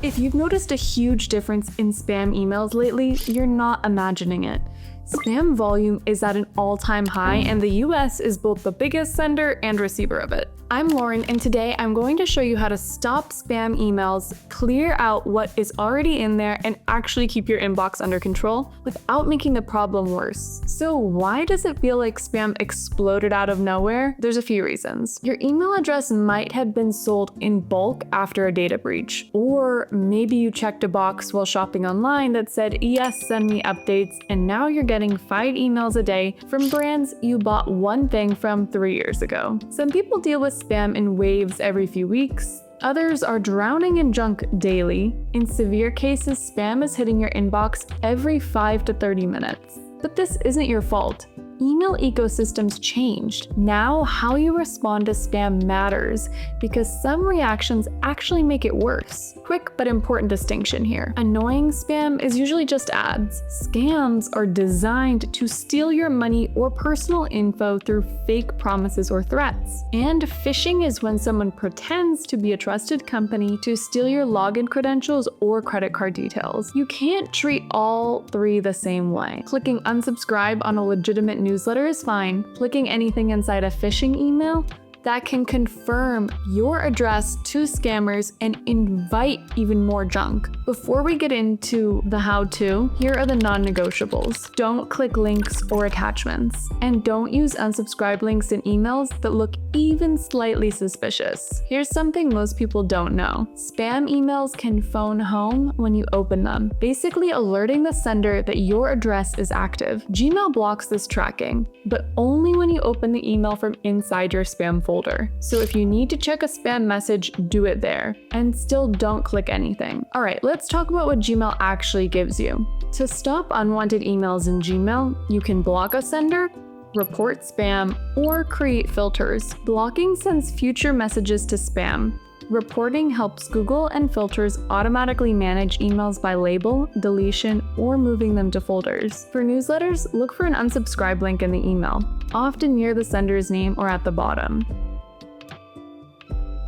If you've noticed a huge difference in spam emails lately, you're not imagining it. Spam volume is at an all-time high, and the US is both the biggest sender and receiver of it. I'm Lauren, and today I'm going to show you how to stop spam emails, clear out what is already in there, and actually keep your inbox under control without making the problem worse. So why does it feel like spam exploded out of nowhere? There's a few reasons. Your email address might have been sold in bulk after a data breach, or maybe you checked a box while shopping online that said, yes, send me updates, and now you're getting 5 emails a day from brands you bought one thing from 3 years ago. Some people deal with spam in waves every few weeks. Others are drowning in junk daily. In severe cases, spam is hitting your inbox every 5 to 30 minutes. But this isn't your fault. Email ecosystems changed. Now, how you respond to spam matters because some reactions actually make it worse. Quick but important distinction here. Annoying spam is usually just ads. Scams are designed to steal your money or personal info through fake promises or threats. And phishing is when someone pretends to be a trusted company to steal your login credentials or credit card details. You can't treat all three the same way. Clicking unsubscribe on a legitimate newsletter is fine. Clicking anything inside a phishing email that can confirm your address to scammers and invite even more junk. Before we get into the how-to, here are the non-negotiables. Don't click links or attachments. And don't use unsubscribe links in emails that look even slightly suspicious. Here's something most people don't know. Spam emails can phone home when you open them, basically alerting the sender that your address is active. Gmail blocks this tracking, but only when you open the email from inside your spam folder. So if you need to check a spam message, do it there. And still don't click anything. All right, let's talk about what Gmail actually gives you. To stop unwanted emails in Gmail, you can block a sender, report spam, or create filters. Blocking sends future messages to spam. Reporting helps Google and filters automatically manage emails by label, deletion, or moving them to folders. For newsletters, look for an unsubscribe link in the email, often near the sender's name or at the bottom.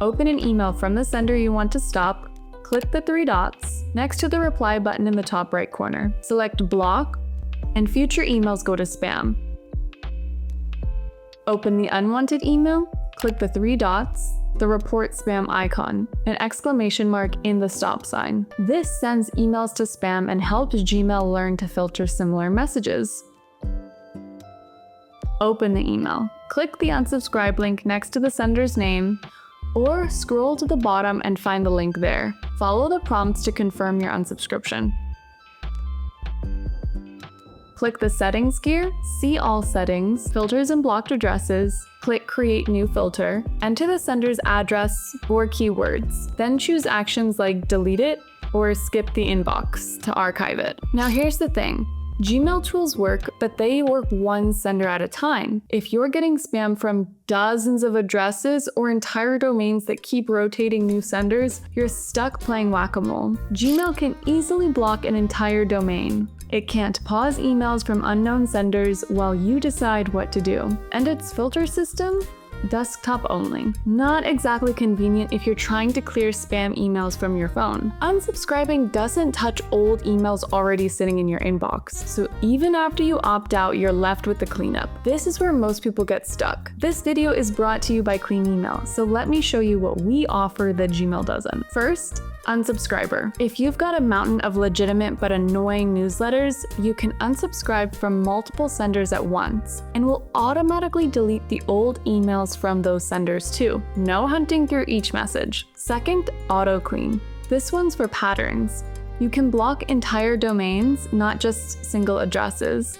Open an email from the sender you want to stop, click the 3 dots next to the reply button in the top right corner. Select block, and future emails go to spam. Open the unwanted email, click the 3 dots, the report spam icon, an exclamation mark in the stop sign. This sends emails to spam and helps Gmail learn to filter similar messages. Open the email. Click the unsubscribe link next to the sender's name, or scroll to the bottom and find the link there. Follow the prompts to confirm your unsubscription. Click the settings gear, see all settings, filters and blocked addresses, click create new filter, enter the sender's address or keywords, then choose actions like delete it or skip the inbox to archive it. Now here's the thing. Gmail tools work, but they work one sender at a time. If you're getting spam from dozens of addresses or entire domains that keep rotating new senders, you're stuck playing whack-a-mole. Gmail can easily block an entire domain. It can't pause emails from unknown senders while you decide what to do. And its filter system? Desktop only. Not exactly convenient if you're trying to clear spam emails from your phone. Unsubscribing doesn't touch old emails already sitting in your inbox, so even after you opt out, you're left with the cleanup. This is where most people get stuck. This video is brought to you by Clean Email, so let me show you what we offer that Gmail doesn't. First, unsubscriber. If you've got a mountain of legitimate but annoying newsletters, you can unsubscribe from multiple senders at once, and will automatically delete the old emails from those senders too. No hunting through each message. Second, auto clean. This one's for patterns. You can block entire domains, not just single addresses,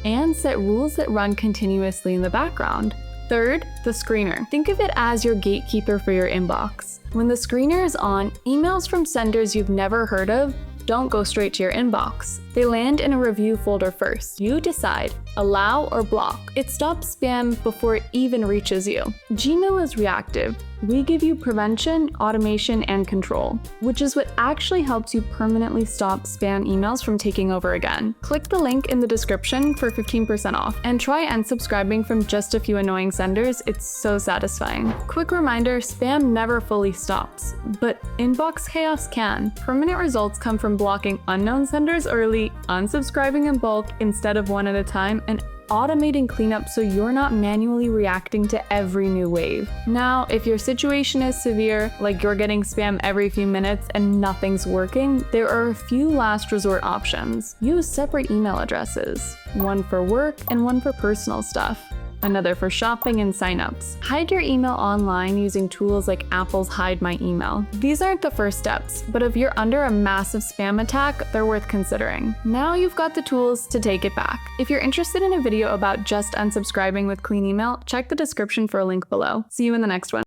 and set rules that run continuously in the background. Third, the screener. Think of it as your gatekeeper for your inbox. When the screener is on, emails from senders you've never heard of don't go straight to your inbox. They land in a review folder first. You decide, allow or block. It stops spam before it even reaches you. Gmail is reactive. We give you prevention, automation, and control, which is what actually helps you permanently stop spam emails from taking over again. Click the link in the description for 15% off, and try unsubscribing from just a few annoying senders. It's so satisfying. Quick reminder, spam never fully stops, but inbox chaos can. Permanent results come from blocking unknown senders early, unsubscribing in bulk instead of one at a time, and automating cleanup so you're not manually reacting to every new wave. Now, if your situation is severe, like you're getting spam every few minutes and nothing's working, there are a few last resort options. Use separate email addresses, one for work and one for personal stuff, another for shopping and signups. Hide your email online using tools like Apple's Hide My Email. These aren't the first steps, but if you're under a massive spam attack, they're worth considering. Now you've got the tools to take it back. If you're interested in a video about just unsubscribing with clean email, check the description for a link below. See you in the next one.